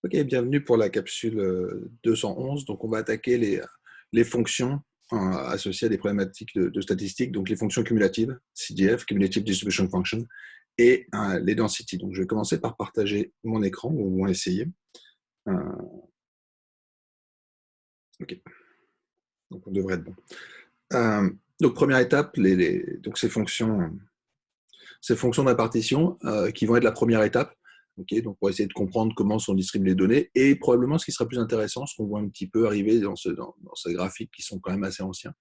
Ok, bienvenue pour la capsule 211. Donc, on va attaquer les fonctions associées à des problématiques de statistiques, donc les fonctions cumulatives, CDF, Cumulative Distribution Function, et les densities. Donc, je vais commencer par partager mon écran, ou au moins essayer. Euh, ok, donc on devrait être bon. Donc, première étape, donc ces fonctions de répartition qui vont être la première étape. Okay, donc pour essayer de comprendre comment sont distribuées les données. Et probablement, ce qui sera plus intéressant, ce qu'on voit un petit peu arriver dans ces graphiques qui sont quand même assez anciens,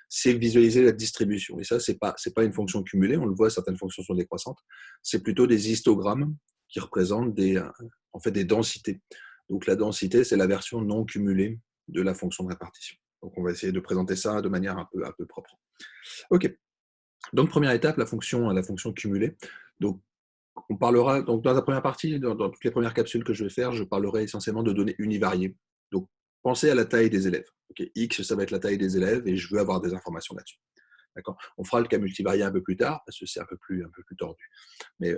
c'est visualiser la distribution. Et ça, c'est pas une fonction cumulée. On le voit, certaines fonctions sont décroissantes. C'est plutôt des histogrammes qui représentent en fait, des densités. Donc la densité, c'est la version non cumulée de la fonction de répartition. Donc on va essayer de présenter ça de manière un peu propre. OK. Donc première étape, la fonction cumulée. Donc on parlera, donc dans la première partie, dans toutes les premières capsules que je vais faire, je parlerai essentiellement de données univariées. Donc, pensez à la taille des élèves. Okay, X, ça va être la taille des élèves et je veux avoir des informations là-dessus. D'accord. On fera le cas multivarié un peu plus tard parce que c'est un peu plus tordu. Mais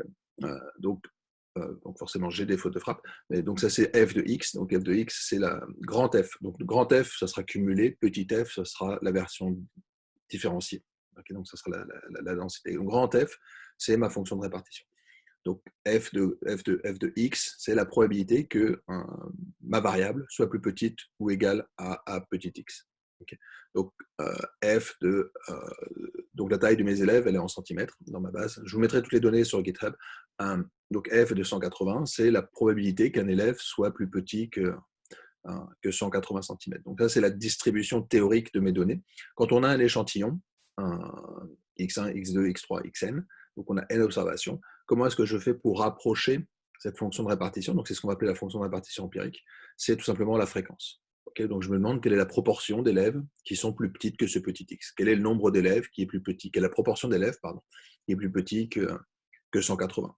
donc forcément, j'ai des fautes de frappe. Mais donc ça, c'est f de x. Donc f de x, c'est la grand F. Donc le grand F, ça sera cumulé. Petit f, ça sera la version différenciée. Okay, donc ça sera la densité. Donc grand F, c'est ma fonction de répartition. Donc f de x, c'est la probabilité que ma variable soit plus petite ou égale à petit x. Okay. Donc donc la taille de mes élèves, elle est en centimètres dans ma base. Je vous mettrai toutes les données sur GitHub. Donc f de 180, c'est la probabilité qu'un élève soit plus petit que 180 cm. Donc ça, c'est la distribution théorique de mes données. Quand on a un échantillon, x1, x2, x3, xn, donc on a n observations, comment est-ce que je fais pour rapprocher cette fonction de répartition? Donc c'est ce qu'on va appeler la fonction de répartition empirique. C'est tout simplement la fréquence. Okay, donc je me demande quelle est la proportion d'élèves qui sont plus petites que ce petit x. Quel est le nombre d'élèves qui est plus petit? Quelle est la proportion d'élèves, pardon, qui est plus petit que 180?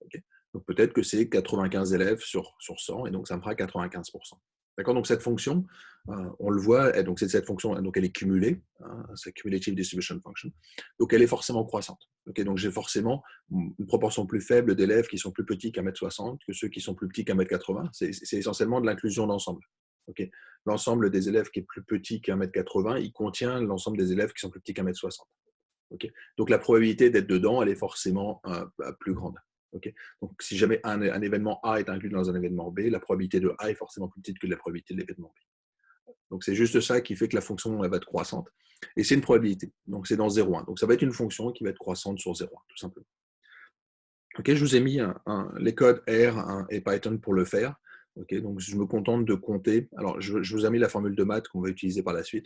Okay, donc peut-être que c'est 95 élèves sur 100, et donc ça me fera 95%. D'accord, donc cette fonction, on le voit, donc cette fonction, donc elle est cumulée, c'est Cumulative Distribution Function, donc elle est forcément croissante. Okay, donc j'ai forcément une proportion plus faible d'élèves qui sont plus petits qu'à 1m60 que ceux qui sont plus petits qu'à 1m80. C'est essentiellement de l'inclusion d'ensemble. Okay, l'ensemble des élèves qui est plus petit qu'à 1m80, il contient l'ensemble des élèves qui sont plus petits qu'à 1m60. Okay, donc la probabilité d'être dedans, elle est forcément plus grande. Okay, donc si jamais un événement A est inclus dans un événement B, la probabilité de A est forcément plus petite que la probabilité de l'événement B. Donc c'est juste ça qui fait que la fonction elle va être croissante. Et c'est une probabilité. Donc c'est dans 0,1. Donc ça va être une fonction qui va être croissante sur 0,1, tout simplement. Okay, je vous ai mis les codes R et Python pour le faire. Okay, donc je me contente de compter. Alors je vous ai mis la formule de maths qu'on va utiliser par la suite.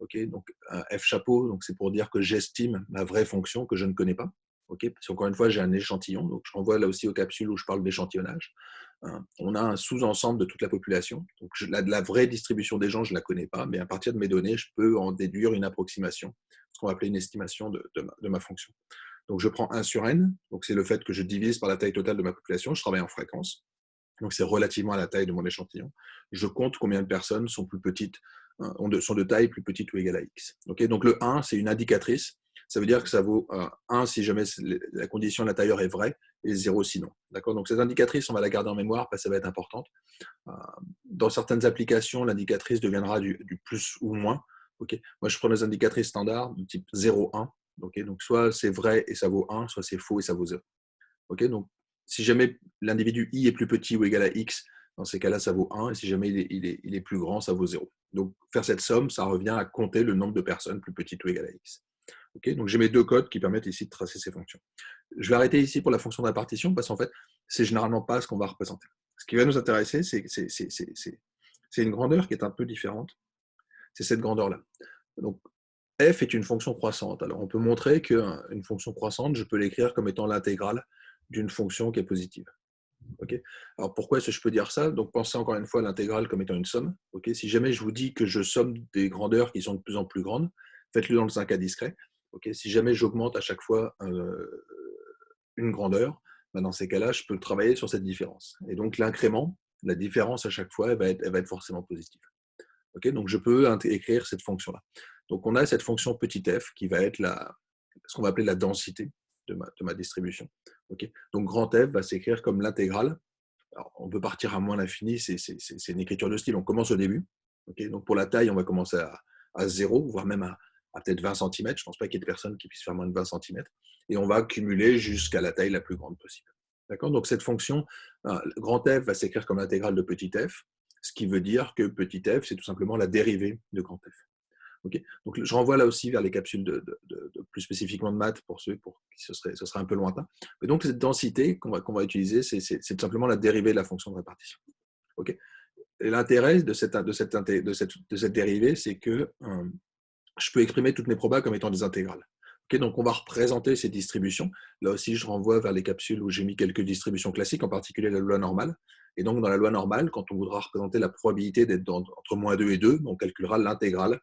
Okay, donc F chapeau, donc c'est pour dire que j'estime ma vraie fonction que je ne connais pas. Okay, parce qu'encore une fois, j'ai un échantillon. Donc je renvoie là aussi aux capsules où je parle d'échantillonnage. On a un sous-ensemble de toute la population. Donc la vraie distribution des gens, je ne la connais pas, mais à partir de mes données, je peux en déduire une approximation, ce qu'on va appeler une estimation de ma fonction. Donc je prends 1 sur n, donc c'est le fait que je divise par la taille totale de ma population, je travaille en fréquence, donc c'est relativement à la taille de mon échantillon. Je compte combien de personnes sont plus petites, sont de taille plus petite ou égale à x. Okay, donc le 1, c'est une indicatrice, ça veut dire que ça vaut 1 si jamais la condition de l'intérieur est vraie, et 0 sinon. Donc cette indicatrice, on va la garder en mémoire parce que ça va être importante. Dans certaines applications, l'indicatrice deviendra du plus ou moins. Okay, moi, je prends des indicatrices standards de type 0, 1. Okay, donc soit c'est vrai et ça vaut 1, soit c'est faux et ça vaut 0. Okay, donc si jamais l'individu i est plus petit ou égal à x, dans ces cas-là, ça vaut 1, et si jamais il est plus grand, ça vaut 0. Donc faire cette somme, ça revient à compter le nombre de personnes plus petites ou égales à x. Okay, donc j'ai mes deux codes qui permettent ici de tracer ces fonctions. Je vais arrêter ici pour la fonction de répartition parce qu'en fait, c'est généralement pas ce qu'on va représenter. Ce qui va nous intéresser, c'est une grandeur qui est un peu différente. C'est cette grandeur-là. Donc f est une fonction croissante. Alors, on peut montrer qu'une fonction croissante, je peux l'écrire comme étant l'intégrale d'une fonction qui est positive. Okay, alors, pourquoi est-ce que je peux dire ça? Donc, pensez encore une fois à l'intégrale comme étant une somme. Okay, si jamais je vous dis que je somme des grandeurs qui sont de plus en plus grandes, faites-le dans un cas discret. Okay, si jamais j'augmente à chaque fois une grandeur, ben dans ces cas-là, je peux travailler sur cette différence. Et donc, l'incrément, la différence à chaque fois, elle va être forcément positive. Okay, donc, je peux écrire cette fonction-là. Donc, on a cette fonction petit f qui va être ce qu'on va appeler la densité de ma distribution. Okay, donc, grand F va s'écrire comme l'intégrale Alors, on peut partir à moins l'infini, c'est une écriture de style. On commence au début. Okay, donc pour la taille, on va commencer à 0, voire même à peut-être 20 centimètres. Je ne pense pas qu'il y ait de personnes qui puissent faire moins de 20 centimètres. Et on va cumuler jusqu'à la taille la plus grande possible. D'accord. Donc cette fonction, grand F va s'écrire comme l'intégrale de petit f, ce qui veut dire que petit f, c'est tout simplement la dérivée de grand F. Okay. Donc je renvoie là aussi vers les capsules plus spécifiquement de maths pour ceux pour qui ce serait un peu lointain. Mais donc cette densité qu'on va utiliser, c'est tout simplement la dérivée de la fonction de répartition. Okay. Et l'intérêt de cette dérivée, c'est que je peux exprimer toutes mes probas comme étant des intégrales. Okay, donc on va représenter ces distributions. Là aussi, je renvoie vers les capsules où j'ai mis quelques distributions classiques, en particulier la loi normale. Et donc, dans la loi normale, quand on voudra représenter la probabilité d'être entre moins 2 et 2, on calculera l'intégrale,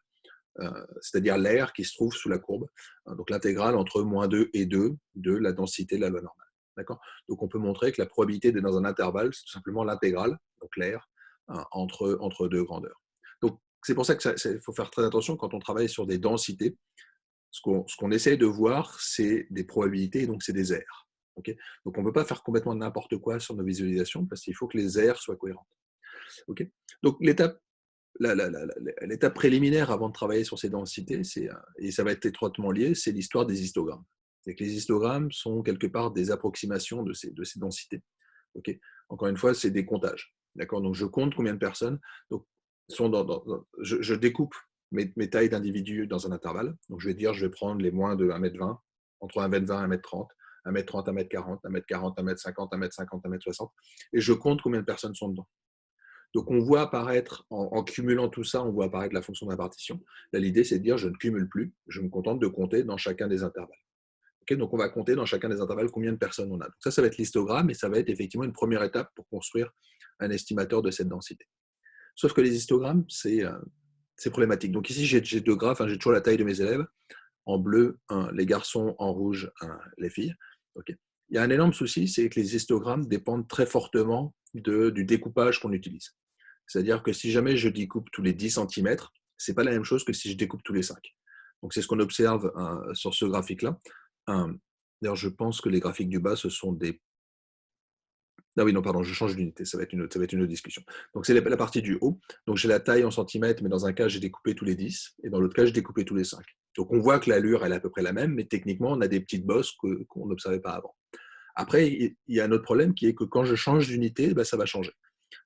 c'est-à-dire l'air qui se trouve sous la courbe. Donc, l'intégrale entre moins 2 et 2 de la densité de la loi normale. D'accord. Donc, on peut montrer que la probabilité d'être dans un intervalle, c'est tout simplement l'intégrale, donc l'air, entre deux grandeurs. Donc, c'est pour ça qu'il faut faire très attention quand on travaille sur des densités. Ce qu'on essaie de voir, c'est des probabilités, et donc c'est des aires. Okay, donc on ne peut pas faire complètement n'importe quoi sur nos visualisations parce qu'il faut que les aires soient cohérentes. Okay, donc l'étape préliminaire avant de travailler sur ces densités, et ça va être étroitement lié, c'est l'histoire des histogrammes. C'est que les histogrammes sont quelque part des approximations de ces densités. Okay, encore une fois, c'est des comptages. D'accord, donc je compte combien de personnes donc, sont je découpe mes tailles d'individus dans un intervalle. Donc je vais dire, je vais prendre les moins de 1m20, entre 1m20 et 1m30, 1m30, 1m40, 1m40, 1m50, 1m50, 1m60, et je compte combien de personnes sont dedans. Donc on voit apparaître, en cumulant tout ça, on voit apparaître la fonction de répartition. Là, l'idée, c'est de dire, je ne cumule plus, je me contente de compter dans chacun des intervalles. Okay, donc on va compter dans chacun des intervalles combien de personnes on a. Donc ça va être l'histogramme, et ça va être effectivement une première étape pour construire un estimateur de cette densité. Sauf que les histogrammes, c'est problématique. Donc ici, j'ai deux graphes, j'ai toujours la taille de mes élèves. En bleu, les garçons, en rouge, les filles. Okay. Il y a un énorme souci, c'est que les histogrammes dépendent très fortement du découpage qu'on utilise. C'est-à-dire que si jamais je découpe tous les 10 cm, ce n'est pas la même chose que si je découpe tous les 5. Donc c'est ce qu'on observe sur ce graphique-là. D'ailleurs, je pense que les graphiques du bas, ce sont des... Ah oui, non, pardon, je change d'unité, ça va être une autre discussion. Donc c'est la partie du haut. Donc j'ai la taille en centimètres, mais dans un cas, j'ai découpé tous les 10, et dans l'autre cas, j'ai découpé tous les 5. Donc on voit que l'allure, elle est à peu près la même, mais techniquement, on a des petites bosses qu'on n'observait pas avant. Après, il y a un autre problème qui est que quand je change d'unité, ça va changer.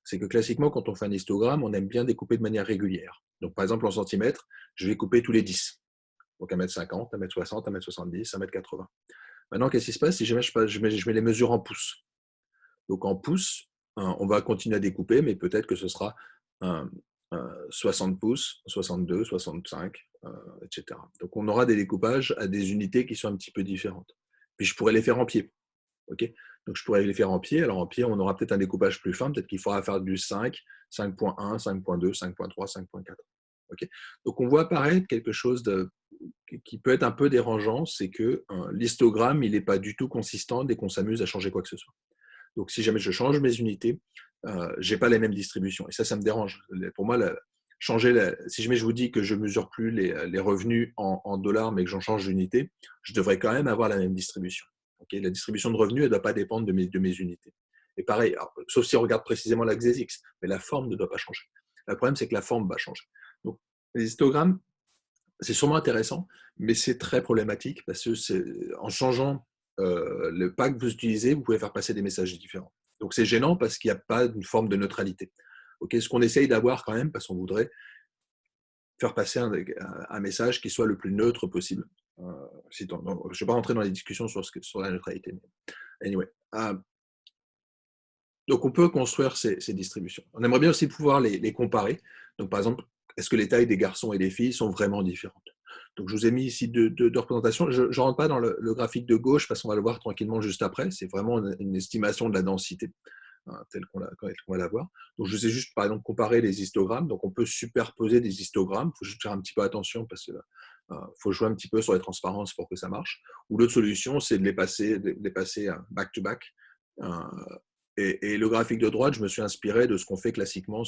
C'est que classiquement, quand on fait un histogramme, on aime bien découper de manière régulière. Donc par exemple, en centimètres, je vais couper tous les 10. Donc 1m50, 1m60, 1m70, 1m80. Maintenant, qu'est-ce qui se passe si jamais je mets les mesures en pouces? Donc en pouces, on va continuer à découper, mais peut-être que ce sera 60 pouces, 62, 65, etc. Donc on aura des découpages à des unités qui sont un petit peu différentes. Puis je pourrais les faire en pied. Okay, donc je pourrais les faire en pied. Alors en pied, on aura peut-être un découpage plus fin. Peut-être qu'il faudra faire du 5, 5.1, 5.2, 5.3, 5.4. Okay, donc on voit apparaître quelque chose qui peut être un peu dérangeant, c'est que l'histogramme, il n'est pas du tout consistant dès qu'on s'amuse à changer quoi que ce soit. Donc si jamais je change mes unités, je n'ai pas les mêmes distributions. Et ça me dérange. Pour moi, si jamais je vous dis que je ne mesure plus les revenus en dollars, mais que j'en change d'unité, je devrais quand même avoir la même distribution. Okay, la distribution de revenus, elle ne doit pas dépendre de mes unités. Et pareil, alors, sauf si on regarde précisément l'axe des X, mais la forme ne doit pas changer. Le problème, c'est que la forme va changer. Donc, les histogrammes, c'est sûrement intéressant, mais c'est très problématique parce que en changeant le pack que vous utilisez, vous pouvez faire passer des messages différents. Donc c'est gênant parce qu'il n'y a pas une forme de neutralité. Okay, ce qu'on essaye d'avoir quand même, parce qu'on voudrait faire passer un message qui soit le plus neutre possible. Je ne vais pas rentrer dans les discussions sur la neutralité. Anyway. Donc on peut construire ces distributions. On aimerait bien aussi pouvoir les comparer. Donc par exemple, est-ce que les tailles des garçons et des filles sont vraiment différentes? Donc je vous ai mis ici deux représentations. Je ne rentre pas dans le graphique de gauche parce qu'on va le voir tranquillement juste après. C'est vraiment une estimation de la densité telle qu'on va la voir. Donc je vous ai juste par exemple comparé les histogrammes. Donc on peut superposer des histogrammes. Il faut juste faire un petit peu attention parce que faut jouer un petit peu sur les transparences pour que ça marche. Ou l'autre solution, c'est de les passer back-to-back. Et le graphique de droite, je me suis inspiré de ce qu'on fait classiquement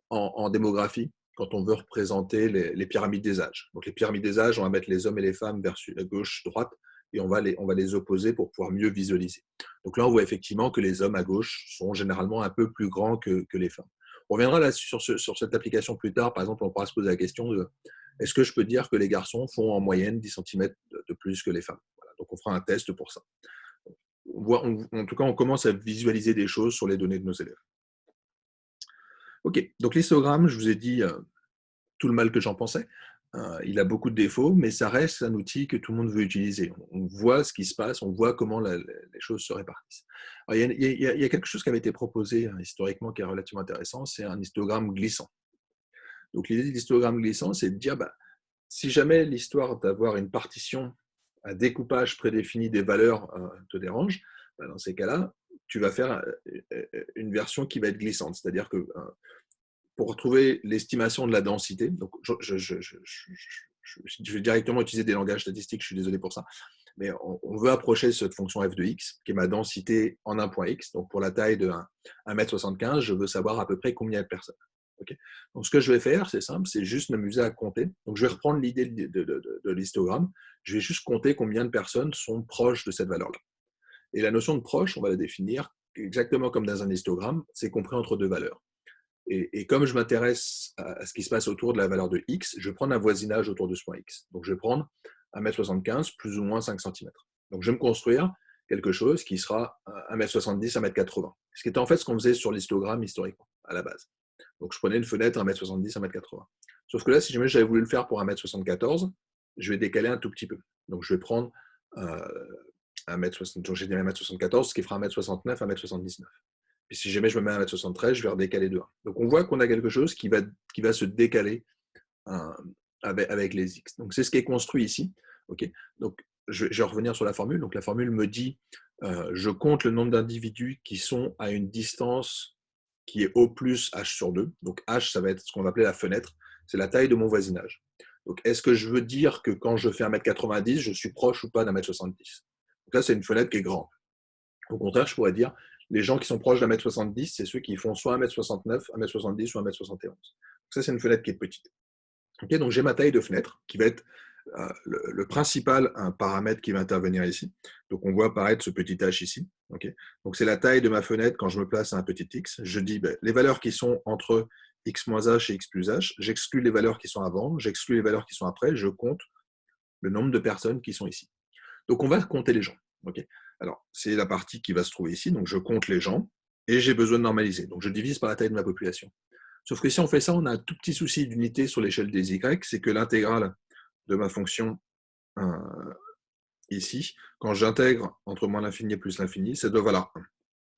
en démographie, quand on veut représenter les pyramides des âges. Donc les pyramides des âges, on va mettre les hommes et les femmes versus la gauche-droite, et on va les opposer pour pouvoir mieux visualiser. Donc là, on voit effectivement que les hommes à gauche sont généralement un peu plus grands que les femmes. On reviendra là sur cette application plus tard. Par exemple, on pourra se poser la question de est-ce que je peux dire que les garçons font en moyenne 10 cm de plus que les femmes? Voilà, donc on fera un test pour ça. En tout cas, on commence à visualiser des choses sur les données de nos élèves. Ok, donc l'histogramme, je vous ai dit tout le mal que j'en pensais. Il a beaucoup de défauts, mais ça reste un outil que tout le monde veut utiliser. On voit ce qui se passe, on voit comment les choses se répartissent. Alors, il y a quelque chose qui avait été proposé historiquement qui est relativement intéressant, c'est un histogramme glissant. Donc l'idée de l'histogramme glissant, c'est de dire, si jamais l'histoire d'avoir une partition, un découpage prédéfini des valeurs te dérange, dans ces cas-là, tu vas faire une version qui va être glissante. C'est-à-dire que pour retrouver l'estimation de la densité, donc je vais directement utiliser des langages statistiques, je suis désolé pour ça, mais on veut approcher cette fonction f de x, qui est ma densité en un point x. Donc pour la taille de 1,75 m, je veux savoir à peu près combien de personnes. Okay. Donc ce que je vais faire, c'est simple, c'est juste m'amuser à compter. Donc je vais reprendre l'idée de l'histogramme, je vais juste compter combien de personnes sont proches de cette valeur-là. Et la notion de proche, on va la définir exactement comme dans un histogramme, c'est compris entre deux valeurs. Et comme je m'intéresse à ce qui se passe autour de la valeur de x, je vais prendre un voisinage autour de ce point x. Donc je vais prendre 1,75 m plus ou moins 5 cm. Donc je vais me construire quelque chose qui sera 1,70 m, 1,80 m. Ce qui était en fait ce qu'on faisait sur l'histogramme historiquement, à la base. Donc je prenais une fenêtre 1,70 m, 1,80 m. Sauf que là, si jamais j'avais voulu le faire pour 1,74 m, je vais décaler un tout petit peu. Donc je vais prendre 1,60 m, donc j'ai dit 1,74 m, ce qui fera 1,69 m, 1,79 m. Et si jamais je me mets à 1,73 m, je vais redécaler de 1. Donc on voit qu'on a quelque chose qui va se décaler avec les x. Donc c'est ce qui est construit ici. Okay. Donc je vais revenir sur la formule. Donc la formule me dit je compte le nombre d'individus qui sont à une distance qui est O plus H sur 2. Donc H, ça va être ce qu'on va appeler la fenêtre. C'est la taille de mon voisinage. Donc est-ce que je veux dire que quand je fais 1,90 m, je suis proche ou pas d'1,70 m? Donc là, c'est une fenêtre qui est grande. Au contraire, je pourrais dire les gens qui sont proches d'1,70 m, c'est ceux qui font soit 1,69 m, 1,70 m ou 1,71 m. Donc ça, c'est une fenêtre qui est petite. Okay, donc j'ai ma taille de fenêtre qui va être le principal paramètre qui va intervenir ici. Donc on voit apparaître ce petit h ici. Okay, donc c'est la taille de ma fenêtre quand je me place à un petit x. Je dis les valeurs qui sont entre x moins h et x plus h, j'exclus les valeurs qui sont avant, j'exclus les valeurs qui sont après, je compte le nombre de personnes qui sont ici. Donc on va compter les gens. Okay, alors c'est la partie qui va se trouver ici. Donc je compte les gens et j'ai besoin de normaliser. Donc je divise par la taille de ma population. Sauf que si on fait ça, on a un tout petit souci d'unité sur l'échelle des y, c'est que l'intégrale de ma fonction ici, quand j'intègre entre moins l'infini et plus l'infini, ça doit valoir 1.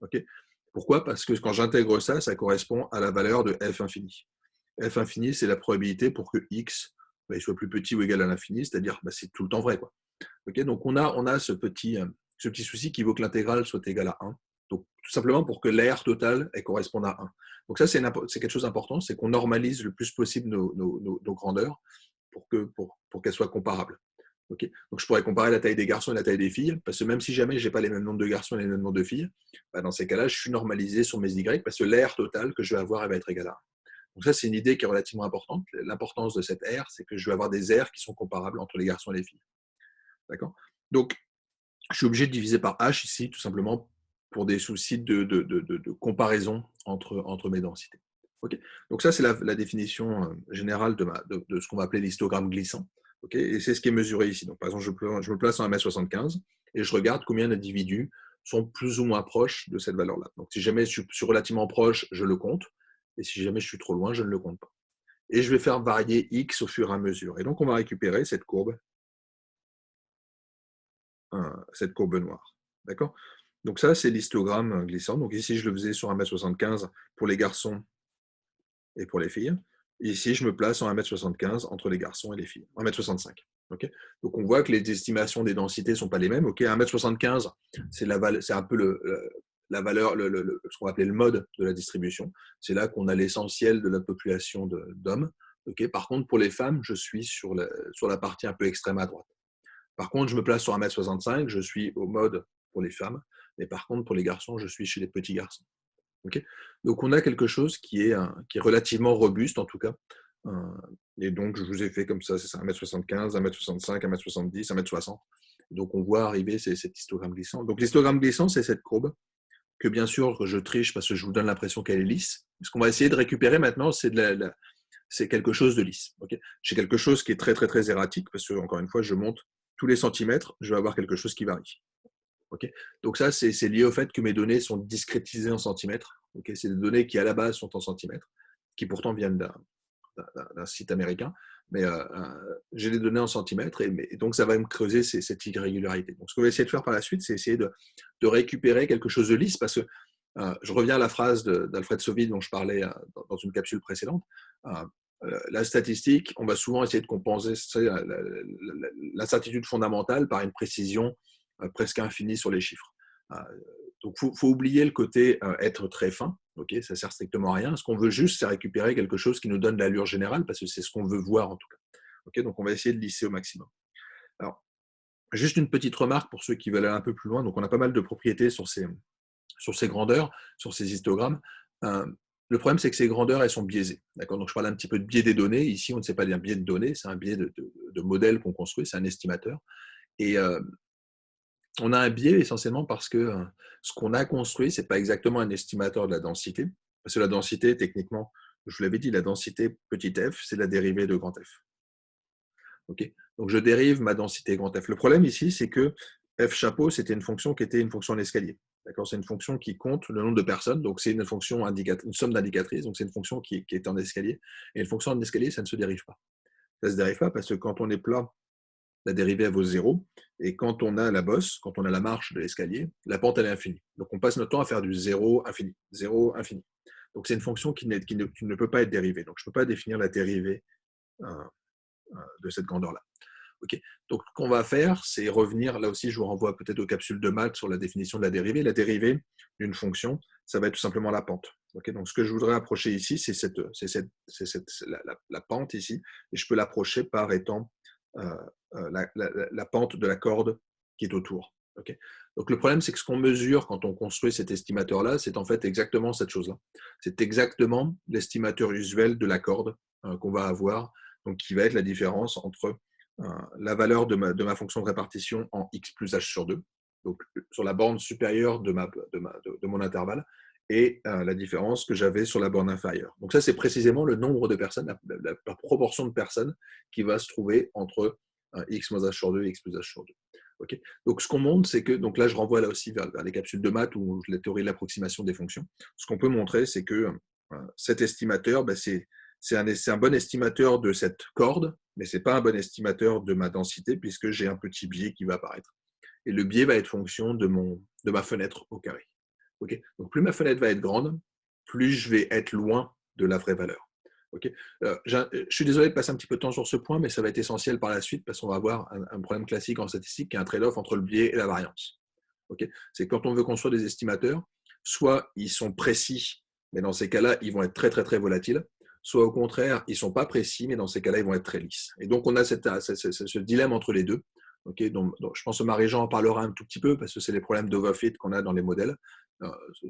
Okay, pourquoi? Parce que quand j'intègre ça, ça correspond à la valeur de f infini. F infini, c'est la probabilité pour que x il soit plus petit ou égal à l'infini, c'est-à-dire c'est tout le temps vrai. Quoi. Okay, donc on a ce petit souci qui veut que l'intégrale soit égale à 1. Donc, tout simplement pour que l'aire totale corresponde à 1. Donc ça, c'est quelque chose d'important, c'est qu'on normalise le plus possible nos grandeurs pour qu'elles soient comparables. Okay, donc je pourrais comparer la taille des garçons et la taille des filles, parce que même si jamais je n'ai pas les mêmes nombres de garçons et les mêmes nombres de filles, dans ces cas-là, je suis normalisé sur mes y, parce que l'aire totale que je vais avoir, elle va être égale à 1. Donc ça, c'est une idée qui est relativement importante. L'importance de cette aire, c'est que je vais avoir des aires qui sont comparables entre les garçons et les filles. D'accord? Donc, je suis obligé de diviser par h ici, tout simplement pour des soucis de comparaison entre mes densités. Okay, donc ça, c'est la définition générale de ce qu'on va appeler l'histogramme glissant. Okay, et c'est ce qui est mesuré ici. Donc, par exemple, je me place en 1,75 m et je regarde combien d'individus sont plus ou moins proches de cette valeur-là. Donc, si jamais je suis relativement proche, je le compte. Et si jamais je suis trop loin, je ne le compte pas. Et je vais faire varier x au fur et à mesure. Et donc, on va récupérer cette courbe noire. D'accord? Donc ça, c'est l'histogramme glissant. Donc ici, je le faisais sur 1,75 m pour les garçons et pour les filles. Et ici, je me place en 1,75 m entre les garçons et les filles. 1,65 m. Okay, donc on voit que les estimations des densités ne sont pas les mêmes. Okay, 1,75 m, c'est un peu la valeur, ce qu'on va appeler le mode de la distribution. C'est là qu'on a l'essentiel de la population d'hommes. Okay, par contre, pour les femmes, je suis sur la partie un peu extrême à droite. Par contre, je me place sur 1,65 m, je suis au mode pour les femmes, mais par contre, pour les garçons, je suis chez les petits garçons. Okay, donc, on a quelque chose qui est relativement robuste, en tout cas. Et donc, je vous ai fait comme ça, c'est ça, 1,75 m, 1,65 m, 1,70 m, 1,60 m. Donc, on voit arriver cet histogramme glissant. Donc, l'histogramme glissant, c'est cette courbe que, bien sûr, je triche parce que je vous donne l'impression qu'elle est lisse. Ce qu'on va essayer de récupérer maintenant, c'est c'est quelque chose de lisse. Okay, j'ai quelque chose qui est très, très, très erratique parce que, encore une fois, je monte tous les centimètres, je vais avoir quelque chose qui varie. Okay, donc ça, c'est lié au fait que mes données sont discrétisées en centimètres. Okay, c'est des données qui, à la base, sont en centimètres, qui pourtant viennent d'un site américain, mais j'ai les données en centimètres et donc ça va me creuser cette irrégularité. Donc ce qu'on va essayer de faire par la suite, c'est essayer de récupérer quelque chose de lisse parce que je reviens à la phrase d'Alfred Sauvy dont je parlais dans une capsule précédente. La statistique, on va souvent essayer de compenser l'incertitude fondamentale par une précision presque infinie sur les chiffres. Donc, il faut oublier le côté être très fin. Okay, ça ne sert strictement à rien. Ce qu'on veut juste, c'est récupérer quelque chose qui nous donne l'allure générale, parce que c'est ce qu'on veut voir en tout cas. Okay, donc, on va essayer de lisser au maximum. Alors, juste une petite remarque pour ceux qui veulent aller un peu plus loin. Donc, on a pas mal de propriétés sur ces grandeurs, sur ces histogrammes. Le problème, c'est que ces grandeurs, elles sont biaisées. Donc, je parle un petit peu de biais des données. Ici, on ne sait pas un biais de données, c'est un biais de modèle qu'on construit, c'est un estimateur. Et on a un biais essentiellement parce que ce qu'on a construit, ce n'est pas exactement un estimateur de la densité. Parce que la densité, techniquement, je vous l'avais dit, la densité petit f, c'est la dérivée de grand F. Okay, donc je dérive ma densité grand F. Le problème ici, c'est que f chapeau, c'était une fonction qui était une fonction en escalier. C'est une fonction qui compte le nombre de personnes, donc c'est une fonction une somme d'indicatrices, donc c'est une fonction qui est en escalier. Et une fonction en escalier, ça ne se dérive pas. Ça ne se dérive pas parce que quand on est plat, la dérivée elle vaut 0, et quand on a la bosse, quand on a la marche de l'escalier, la pente elle est infinie. Donc on passe notre temps à faire du 0 infini, 0 infini. Donc c'est une fonction qui ne peut pas être dérivée. Donc je ne peux pas définir la dérivée de cette grandeur-là. Okay. Donc ce qu'on va faire, c'est revenir, là aussi je vous renvoie peut-être aux capsules de maths sur la définition de la dérivée. La dérivée d'une fonction, ça va être tout simplement la pente. Okay, donc ce que je voudrais approcher ici, c'est la pente ici, et je peux l'approcher par étant la pente de la corde qui est autour. Okay, donc le problème, c'est que ce qu'on mesure quand on construit cet estimateur-là, c'est en fait exactement cette chose-là. C'est exactement l'estimateur usuel de la corde qu'on va avoir, donc qui va être la différence entre la valeur de ma fonction de répartition en x plus h sur 2, donc sur la borne supérieure de mon intervalle, et la différence que j'avais sur la borne inférieure. Donc ça, c'est précisément le nombre de personnes, la proportion de personnes qui va se trouver entre x moins h sur 2 et x plus h sur 2. Okay, donc ce qu'on montre, c'est que, donc là je renvoie là aussi vers les capsules de maths ou la théorie de l'approximation des fonctions. Ce qu'on peut montrer, c'est que cet estimateur, c'est un bon estimateur de cette corde, mais ce n'est pas un bon estimateur de ma densité puisque j'ai un petit biais qui va apparaître. Et le biais va être fonction de ma fenêtre au carré. Okay, donc plus ma fenêtre va être grande, plus je vais être loin de la vraie valeur. Okay, je suis désolé de passer un petit peu de temps sur ce point, mais ça va être essentiel par la suite parce qu'on va avoir un problème classique en statistique qui est un trade-off entre le biais et la variance. Okay, c'est quand on veut construire des estimateurs, soit ils sont précis, mais dans ces cas-là, ils vont être très, très, très volatiles, soit au contraire, ils ne sont pas précis, mais dans ces cas-là, ils vont être très lisses. Et donc, on a ce dilemme entre les deux. Okay, donc, je pense que Marie-Jean en parlera un tout petit peu parce que c'est les problèmes d'overfit qu'on a dans les modèles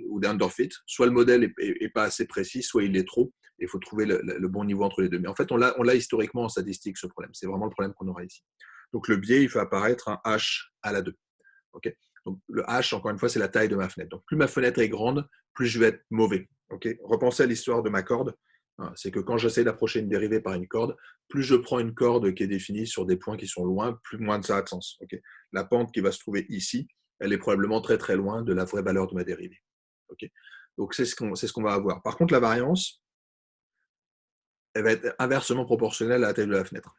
ou d'underfit. Soit le modèle n'est pas assez précis, soit il est trop, et il faut trouver le bon niveau entre les deux. Mais en fait, on l'a historiquement en statistique, ce problème. C'est vraiment le problème qu'on aura ici. Donc, le biais, il fait apparaître un H à la 2. Okay, donc, le H, encore une fois, c'est la taille de ma fenêtre. Donc, plus ma fenêtre est grande, plus je vais être mauvais. Okay, repensez à l'histoire de ma corde. C'est que quand j'essaie d'approcher une dérivée par une corde, plus je prends une corde qui est définie sur des points qui sont loin, plus moins ça a de sens. Okay, la pente qui va se trouver ici, elle est probablement très très loin de la vraie valeur de ma dérivée. Okay, donc c'est ce qu'on va avoir. Par contre, la variance, elle va être inversement proportionnelle à la taille de la fenêtre.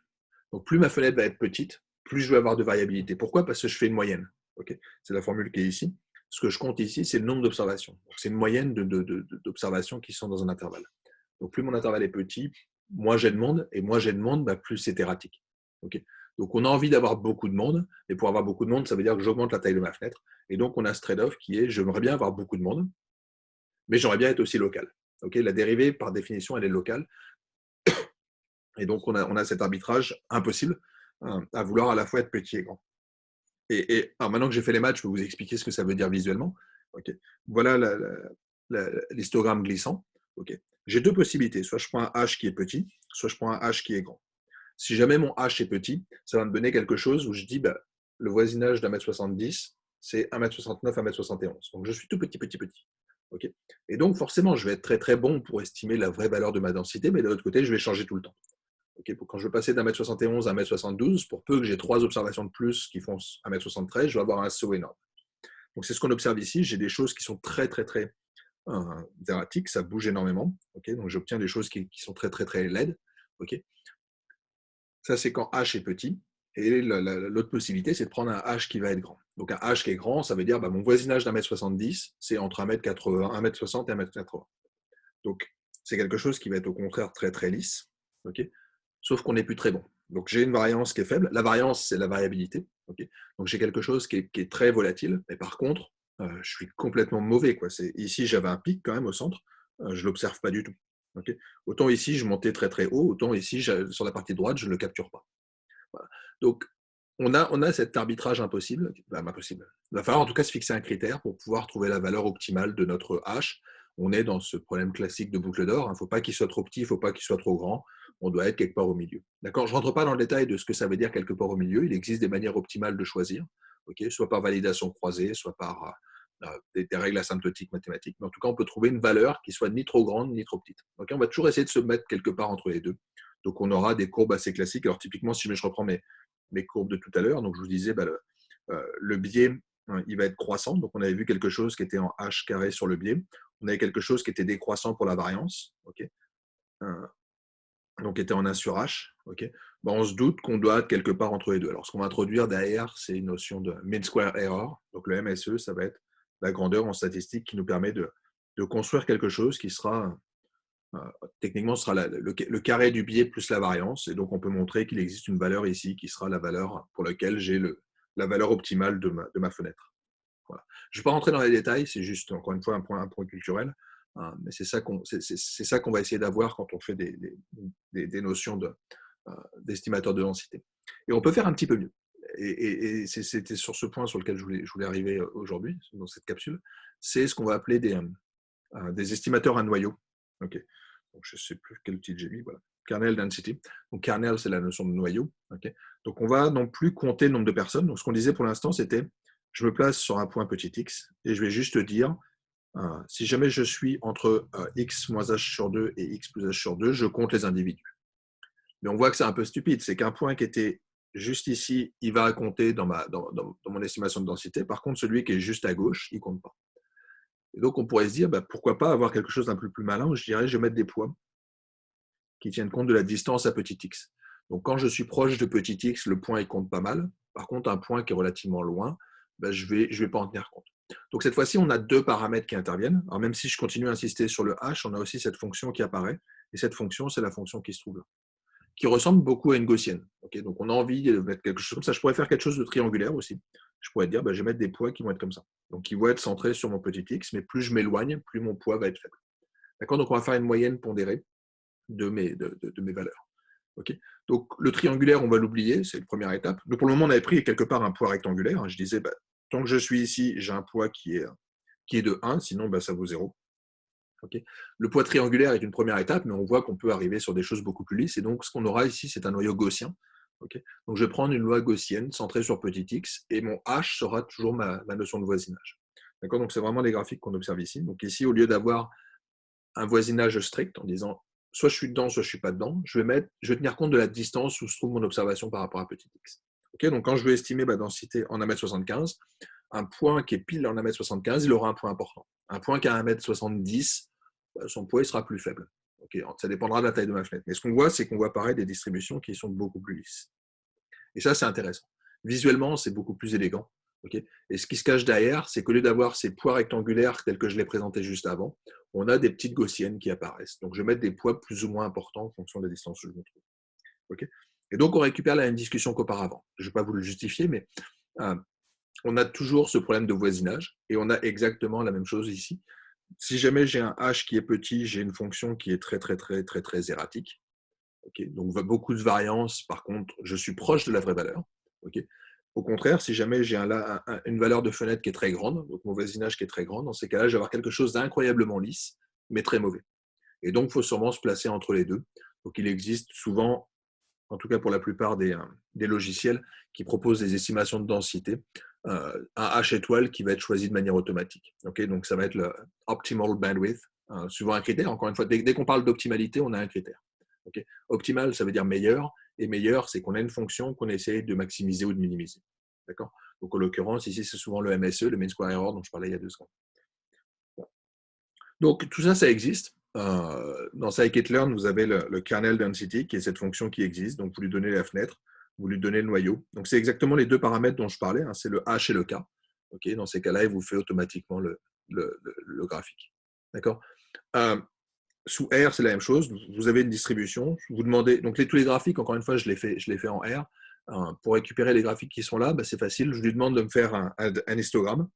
Donc plus ma fenêtre va être petite, plus je vais avoir de variabilité. Pourquoi? Parce que je fais une moyenne. Okay, c'est la formule qui est ici. Ce que je compte ici, c'est le nombre d'observations. C'est une moyenne d'observations qui sont dans un intervalle. Donc, plus mon intervalle est petit, moins j'ai de monde, et moins j'ai de monde, plus c'est erratique. Okay, donc, on a envie d'avoir beaucoup de monde, et pour avoir beaucoup de monde, ça veut dire que j'augmente la taille de ma fenêtre. Et donc, on a ce trade-off qui est, j'aimerais bien avoir beaucoup de monde, mais j'aimerais bien être aussi local. Okay, la dérivée, par définition, elle est locale. Et donc, on a cet arbitrage impossible à vouloir à la fois être petit et grand. Et alors maintenant que j'ai fait les maths, je peux vous expliquer ce que ça veut dire visuellement. Okay. Voilà l'histogramme glissant. Okay. J'ai deux possibilités. Soit je prends un H qui est petit, soit je prends un H qui est grand. Si jamais mon H est petit, ça va me donner quelque chose où je dis, le voisinage d'1,70 m, c'est 1,69 m, 1,71 m. Donc, je suis tout petit, petit, petit. Okay. Et donc, forcément, je vais être très, très bon pour estimer la vraie valeur de ma densité, mais de l'autre côté, je vais changer tout le temps. Okay. Quand je veux passer d'1,71 m à 1,72 m, pour peu que j'ai 3 observations de plus qui font 1,73 m, je vais avoir un saut énorme. Donc, c'est ce qu'on observe ici. J'ai des choses qui sont très, très, très erratiques, ça bouge énormément. Okay. Donc, j'obtiens des choses qui sont très, très, très laides. Okay. Ça, c'est quand H est petit. Et l'autre possibilité, c'est de prendre un H qui va être grand. Donc, un H qui est grand, ça veut dire mon voisinage d'1,70 m, c'est entre 1,80 m, 1,60 m et 1,80 m. Donc, c'est quelque chose qui va être au contraire très, très lisse. Okay. Sauf qu'on n'est plus très bon. Donc, j'ai une variance qui est faible. La variance, c'est la variabilité. Okay. Donc, j'ai quelque chose qui est très volatile. Mais par contre, je suis complètement mauvais. Ici, j'avais un pic quand même au centre. Je ne l'observe pas du tout. Okay. Autant ici, je montais très très haut. Autant ici, sur la partie droite, je ne le capture pas. Voilà. Donc, on a cet arbitrage impossible. Impossible. Il va falloir en tout cas se fixer un critère pour pouvoir trouver la valeur optimale de notre H. On est dans ce problème classique de boucle d'or. Il ne faut pas qu'il soit trop petit, il ne faut pas qu'il soit trop grand. On doit être quelque part au milieu. D'accord. Je ne rentre pas dans le détail de ce que ça veut dire quelque part au milieu. Il existe des manières optimales de choisir, okay, soit par validation croisée, soit par des règles asymptotiques mathématiques. Mais en tout cas, on peut trouver une valeur qui soit ni trop grande ni trop petite. Okay, on va toujours essayer de se mettre quelque part entre les deux. Donc, on aura des courbes assez classiques. Alors, typiquement, si je reprends mes courbes de tout à l'heure, donc je vous disais, le biais, il va être croissant. Donc, on avait vu quelque chose qui était en H carré sur le biais. On avait quelque chose qui était décroissant pour la variance. Okay, donc était en 1 sur H. Okay, on se doute qu'on doit être quelque part entre les deux. Alors, ce qu'on va introduire derrière, c'est une notion de mean square error. Donc, le MSE, ça va être la grandeur en statistique qui nous permet de construire quelque chose qui sera, techniquement, ce sera le carré du biais plus la variance. Et donc, on peut montrer qu'il existe une valeur ici qui sera la valeur pour laquelle j'ai la valeur optimale de ma fenêtre. Voilà. Je ne vais pas rentrer dans les détails, c'est juste, encore une fois, un point culturel. Mais c'est ça qu'on va essayer d'avoir quand on fait des notions d'estimateur de densité. Et on peut faire un petit peu mieux. Et c'était sur ce point sur lequel je voulais arriver aujourd'hui, dans cette capsule. C'est ce qu'on va appeler des estimateurs à noyau. Okay. Donc, je ne sais plus quel titre j'ai mis. Voilà. Kernel density. Donc, kernel, c'est la notion de noyau. Okay. Donc, on va non plus compter le nombre de personnes. Donc, ce qu'on disait pour l'instant, c'était je me place sur un point petit x et je vais juste dire si jamais je suis entre x moins h sur 2 et x plus h sur 2, je compte les individus. Mais on voit que c'est un peu stupide. C'est qu'un point qui était juste ici, il va compter dans mon estimation de densité. Par contre, celui qui est juste à gauche, il ne compte pas. Et donc, on pourrait se dire, pourquoi pas avoir quelque chose d'un peu plus malin. Je dirais, je vais mettre des poids qui tiennent compte de la distance à petit x. Donc, quand je suis proche de petit x, le point, il compte pas mal. Par contre, un point qui est relativement loin, je vais pas en tenir compte. Donc, cette fois-ci, on a deux paramètres qui interviennent. Alors, même si je continue à insister sur le h, on a aussi cette fonction qui apparaît. Et cette fonction, c'est la fonction qui se trouve là, qui ressemble beaucoup à une gaussienne. Okay, donc, on a envie de mettre quelque chose comme ça. Je pourrais faire quelque chose de triangulaire aussi. Je pourrais dire, je vais mettre des poids qui vont être comme ça. Donc, qui vont être centrés sur mon petit x, mais plus je m'éloigne, plus mon poids va être faible. D'accord. Donc, on va faire une moyenne pondérée de mes valeurs. Okay, donc, le triangulaire, on va l'oublier, c'est la première étape. Donc, pour le moment, on avait pris quelque part un poids rectangulaire. Je disais, tant que je suis ici, j'ai un poids qui est de 1, sinon ça vaut 0. Okay. Le poids triangulaire est une première étape, mais on voit qu'on peut arriver sur des choses beaucoup plus lisses. Et donc, ce qu'on aura ici, c'est un noyau gaussien. Okay. Donc, je vais prendre une loi gaussienne centrée sur petit x, et mon h sera toujours ma notion de voisinage. D'accord. Donc, c'est vraiment les graphiques qu'on observe ici. Donc, ici, au lieu d'avoir un voisinage strict en disant soit je suis dedans, soit je ne suis pas dedans, je vais tenir compte de la distance où se trouve mon observation par rapport à petit x. Okay, donc, quand je veux estimer ma densité en 1,75 m, un point qui est pile en 1,75 m, il aura un poids important. Un point qui a 1,70 m, son poids il sera plus faible. Okay, ça dépendra de la taille de ma fenêtre. Mais ce qu'on voit, c'est qu'on voit apparaître des distributions qui sont beaucoup plus lisses. Et ça, c'est intéressant. Visuellement, c'est beaucoup plus élégant. Okay, et ce qui se cache derrière, c'est qu'au lieu d'avoir ces poids rectangulaires tels que je l'ai présenté juste avant, on a des petites gaussiennes qui apparaissent. Donc, je vais mettre des poids plus ou moins importants en fonction de la distance où je me trouve. Okay, et donc, on récupère la même discussion qu'auparavant. Je ne vais pas vous le justifier, mais on a toujours ce problème de voisinage et on a exactement la même chose ici. Si jamais j'ai un h qui est petit, j'ai une fonction qui est très, très, très, très, très erratique. Okay, donc, beaucoup de variance. Par contre, je suis proche de la vraie valeur. Okay. Au contraire, si jamais j'ai une valeur de fenêtre qui est très grande, donc mon voisinage qui est très grand, dans ces cas-là, je vais avoir quelque chose d'incroyablement lisse, mais très mauvais. Et donc, il faut sûrement se placer entre les deux. Donc, il existe souvent en tout cas pour la plupart des logiciels qui proposent des estimations de densité, un H étoile qui va être choisi de manière automatique. Okay, donc ça va être le optimal bandwidth, suivant un critère. Encore une fois, dès qu'on parle d'optimalité, on a un critère. Okay. Optimal, ça veut dire meilleur, et meilleur, c'est qu'on a une fonction qu'on essaie de maximiser ou de minimiser. D'accord. Donc en l'occurrence, ici, c'est souvent le MSE, le Mean Square Error, dont je parlais il y a 2 secondes. Donc tout ça, ça existe. Dans scikit-learn, vous avez le kernel density, qui est cette fonction qui existe. Donc vous lui donnez la fenêtre, vous lui donnez le noyau. Donc c'est exactement les deux paramètres dont je parlais, hein, c'est le H et le K. Okay, dans ces cas-là, il vous fait automatiquement le graphique. D'accord. Sous R, c'est la même chose. Vous avez une distribution. Vous demandez, donc tous les graphiques, encore une fois, je les fais en R. Pour récupérer les graphiques qui sont là, bah, c'est facile. Je lui demande de me faire un histogramme.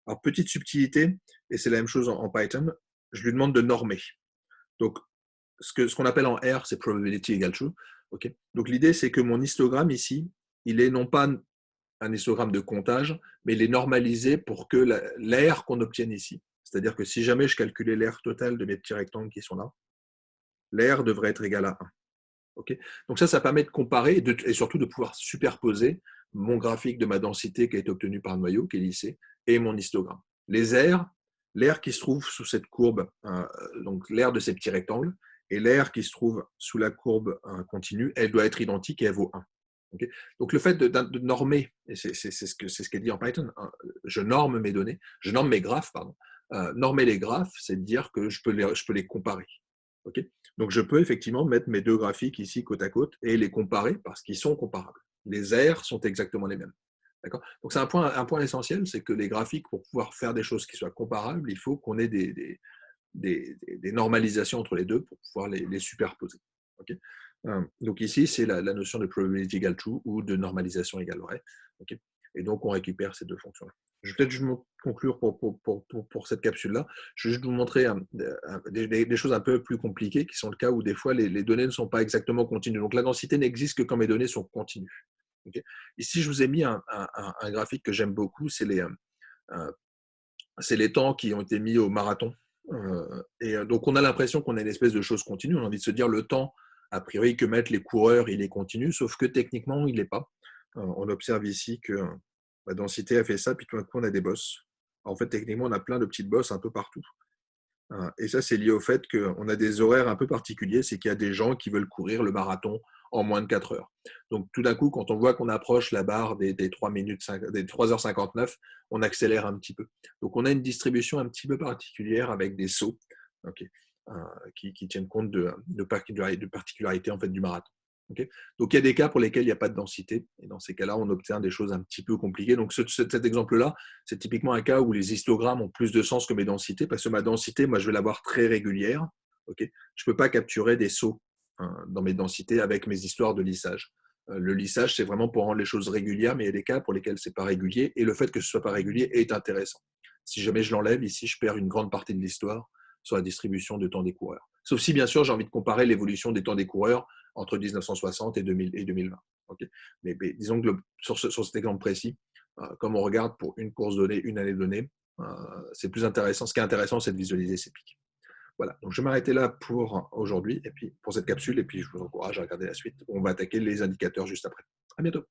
Alors, petite subtilité, et c'est la même chose en Python, je lui demande de normer. Donc, ce qu'on appelle en R, c'est probability equal true. Okay. Donc, l'idée, c'est que mon histogramme ici, il est non pas un histogramme de comptage, mais il est normalisé pour que l'aire qu'on obtienne ici. C'est-à-dire que si jamais je calculais l'aire totale de mes petits rectangles qui sont là, l'aire devrait être égal à 1. Okay. Donc ça permet de comparer et surtout de pouvoir superposer mon graphique de ma densité qui a été obtenu par le noyau, qui est lissé, et mon histogramme. Les aires, l'aire qui se trouve sous cette courbe, donc l'aire de ces petits rectangles, et l'aire qui se trouve sous la courbe continue, elle doit être identique et elle vaut 1. Okay. Donc le fait de normer, et c'est ce qui est dit en Python, je norme mes données, je norme mes graphes, pardon. Normer les graphes, c'est de dire que je peux les comparer. Okay. Donc je peux effectivement mettre mes deux graphiques ici côte à côte et les comparer parce qu'ils sont comparables. Les aires sont exactement les mêmes. D'accord. Donc c'est un point essentiel, c'est que les graphiques, pour pouvoir faire des choses qui soient comparables, il faut qu'on ait des normalisations entre les deux pour pouvoir les superposer. Okay. Donc ici, c'est la notion de probability equal true ou de normalisation égale vrai. Okay. Et donc, on récupère ces deux fonctions-là. Je vais peut-être juste conclure pour cette capsule-là. Je vais juste vous montrer des choses un peu plus compliquées qui sont le cas où des fois les données ne sont pas exactement continues. Donc la densité n'existe que quand mes données sont continues. Okay. Ici, je vous ai mis un graphique que j'aime beaucoup, c'est les temps qui ont été mis au marathon. Et donc on a l'impression qu'on a une espèce de chose continue. On a envie de se dire le temps, a priori, que mettent les coureurs, il est continu, sauf que techniquement, il n'est pas. On observe ici que la densité a fait ça, puis tout d'un coup, on a des bosses. En fait, techniquement, on a plein de petites bosses un peu partout. Et ça, c'est lié au fait qu'on a des horaires un peu particuliers, c'est qu'il y a des gens qui veulent courir le marathon en moins de 4 heures. Donc, tout d'un coup, quand on voit qu'on approche la barre des 3h59, on accélère un petit peu. Donc, on a une distribution un petit peu particulière avec des sauts okay, qui tiennent compte de particularités en fait, du marathon. Okay. Donc, il y a des cas pour lesquels il n'y a pas de densité. Et dans ces cas-là, on obtient des choses un petit peu compliquées. Donc, cet exemple-là, c'est typiquement un cas où les histogrammes ont plus de sens que mes densités, parce que ma densité, moi, je vais l'avoir très régulière. Okay. Je ne peux pas capturer des sauts dans mes densités avec mes histoires de lissage. Le lissage, c'est vraiment pour rendre les choses régulières, mais il y a des cas pour lesquels ce n'est pas régulier, et le fait que ce ne soit pas régulier est intéressant. Si jamais je l'enlève, ici, je perds une grande partie de l'histoire sur la distribution de temps des coureurs. Sauf si, bien sûr, j'ai envie de comparer l'évolution des temps des coureurs entre 1960 et 2020. Okay. Mais disons que sur cet exemple précis, comme on regarde pour une course donnée, une année donnée, c'est plus intéressant. Ce qui est intéressant, c'est de visualiser ces pics. Voilà, donc je vais m'arrêter là pour aujourd'hui, et puis pour cette capsule, et puis je vous encourage à regarder la suite. On va attaquer les indicateurs juste après. À bientôt.